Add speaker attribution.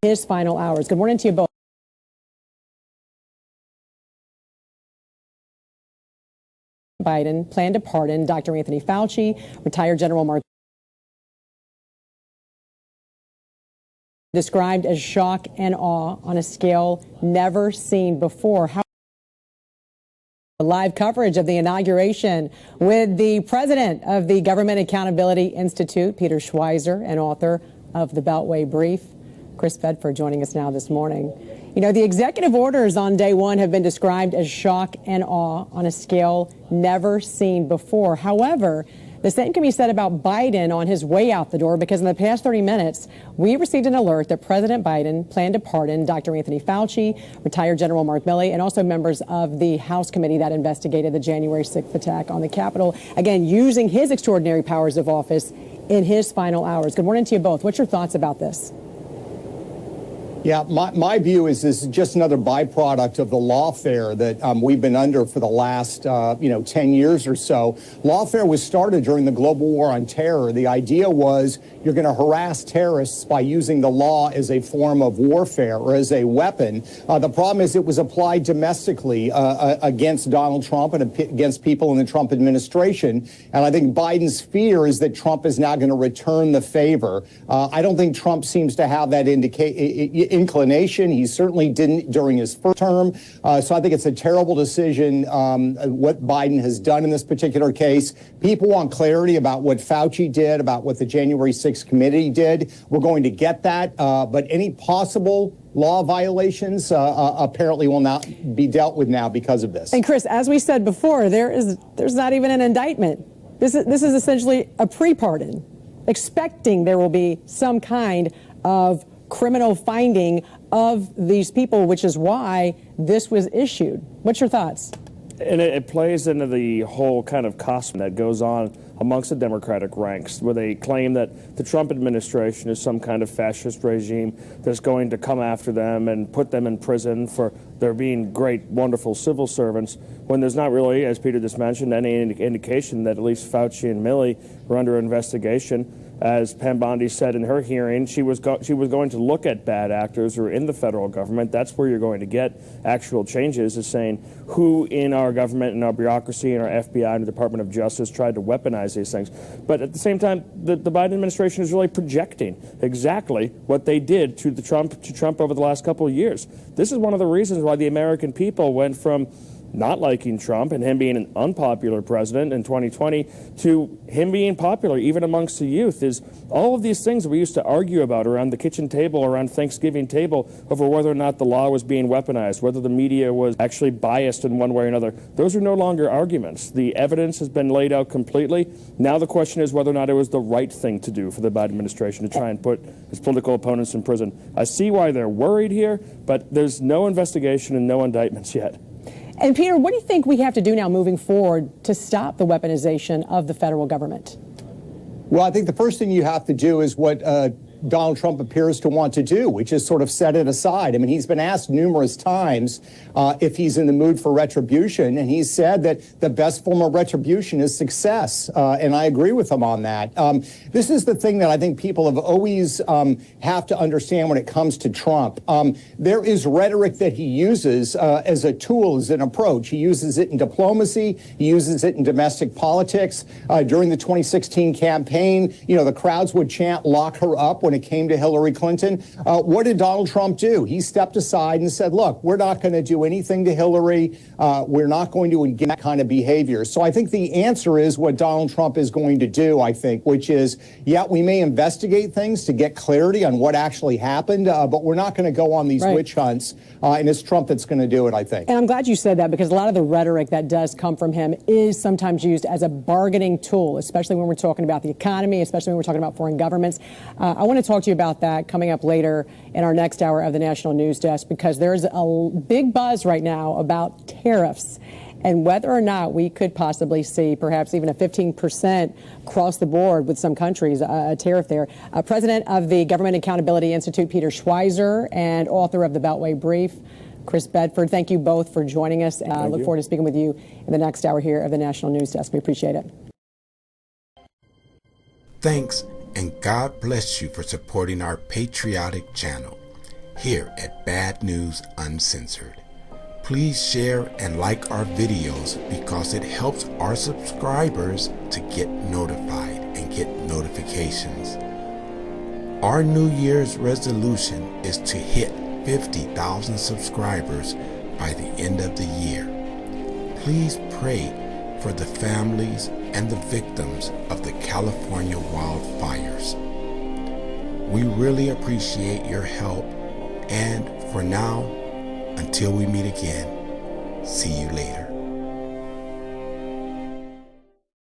Speaker 1: his final hours. Good morning to you both. Biden planned to pardon Dr. Anthony Fauci, retired General Mark described as shock and awe on a scale never seen before. Live coverage of the inauguration with the president of the Government Accountability Institute, Peter Schweizer, and author of the Beltway Brief, Chris Bedford, joining us now this morning. You know, the executive orders on day one have been described as shock and awe on a scale never seen before. However, the same can be said about Biden on his way out the door, because in the past 30 minutes, we received an alert that President Biden planned to pardon Dr. Anthony Fauci, retired General Mark Milley, and also members of the House committee that investigated the January 6th attack on the Capitol, again, using his extraordinary powers of office in his final hours. Good morning to you both. What's your thoughts about this?
Speaker 2: Yeah, my view is this is just another byproduct of the lawfare that we've been under for the last, 10 years or so. Lawfare was started during the global war on terror. The idea was you're going to harass terrorists by using the law as a form of warfare or as a weapon. The problem is it was applied domestically against Donald Trump and against people in the Trump administration. And I think Biden's fear is that Trump is now going to return the favor. I don't think Trump seems to have that inclination. He certainly didn't during his first term. So I think it's a terrible decision what Biden has done in this particular case. People want clarity about what Fauci did, about what the January 6th committee did. We're going to get that. But any possible law violations apparently will not be dealt with now because of this.
Speaker 1: And Chris, as we said before, there's not even an indictment. This is essentially a pre-pardon, expecting there will be some kind of criminal finding of these people, which is why this was issued. What's your thoughts?
Speaker 3: And it plays into the whole kind of costume that goes on amongst the Democratic ranks, where they claim that the Trump administration is some kind of fascist regime that's going to come after them and put them in prison for their being great, wonderful civil servants, when there's not really, as Peter just mentioned, any indication that at least Fauci and Milley were under investigation. As Pam Bondi said in her hearing, she was going to look at bad actors who are in the federal government. That's where you're going to get actual changes, is saying who in our government, in our bureaucracy, in our FBI and the Department of Justice tried to weaponize these things. But at the same time, the Biden administration is really projecting exactly what they did to Trump over the last couple of years. This is one of the reasons why the American people went from not liking Trump and him being an unpopular president in 2020 to him being popular even amongst the youth. Is all of these things that we used to argue about around the kitchen table, around Thanksgiving table, over whether or not the law was being weaponized, whether the media was actually biased in one way or another. Those are no longer arguments. The evidence has been laid out completely. Now the question is whether or not it was the right thing to do for the Biden administration to try and put his political opponents in prison. I see why they're worried here, but there's no investigation and no indictments yet.
Speaker 1: And Peter, what do you think we have to do now moving forward to stop the weaponization of the federal government?
Speaker 2: Well, I think the first thing you have to do is what Donald Trump appears to want to do, which is sort of set it aside. I mean, he's been asked numerous times if he's in the mood for retribution, and he said that the best form of retribution is success, and I agree with him on that. This is the thing that I think people have always have to understand when it comes to Trump. There is rhetoric that he uses as a tool, as an approach. He uses it in diplomacy. He uses it in domestic politics. During the 2016 campaign, the crowds would chant, "Lock her up," when it came to Hillary Clinton. What did Donald Trump do? He stepped aside and said, look, we're not going to do anything to Hillary. We're not going to engage in that kind of behavior. So I think the answer is what Donald Trump is going to do, I think, which is, yeah, we may investigate things to get clarity on what actually happened, but we're not going to go on these witch hunts. And it's Trump that's going to do it, I think.
Speaker 1: And I'm glad you said that, because a lot of the rhetoric that does come from him is sometimes used as a bargaining tool, especially when we're talking about the economy, especially when we're talking about foreign governments. I want to talk to you about that coming up later in our next hour of the National News Desk, because there's a big buzz right now about tariffs and whether or not we could possibly see perhaps even a 15% across the board with some countries, a tariff there. President of the Government Accountability Institute, Peter Schweizer, and author of the Beltway Brief, Chris Bedford, thank you both for joining us. I look forward to speaking with you in the next hour here of the National News Desk. We appreciate it.
Speaker 4: Thanks, and God bless you for supporting our patriotic channel. here at Bad News Uncensored. Please share and like our videos because it helps our subscribers to get notified and get notifications. Our New Year's resolution is to hit 50,000 subscribers by the end of the year. Please pray for the families and the victims of the California wildfires. We really appreciate your help, and for now, until we meet again, see you later.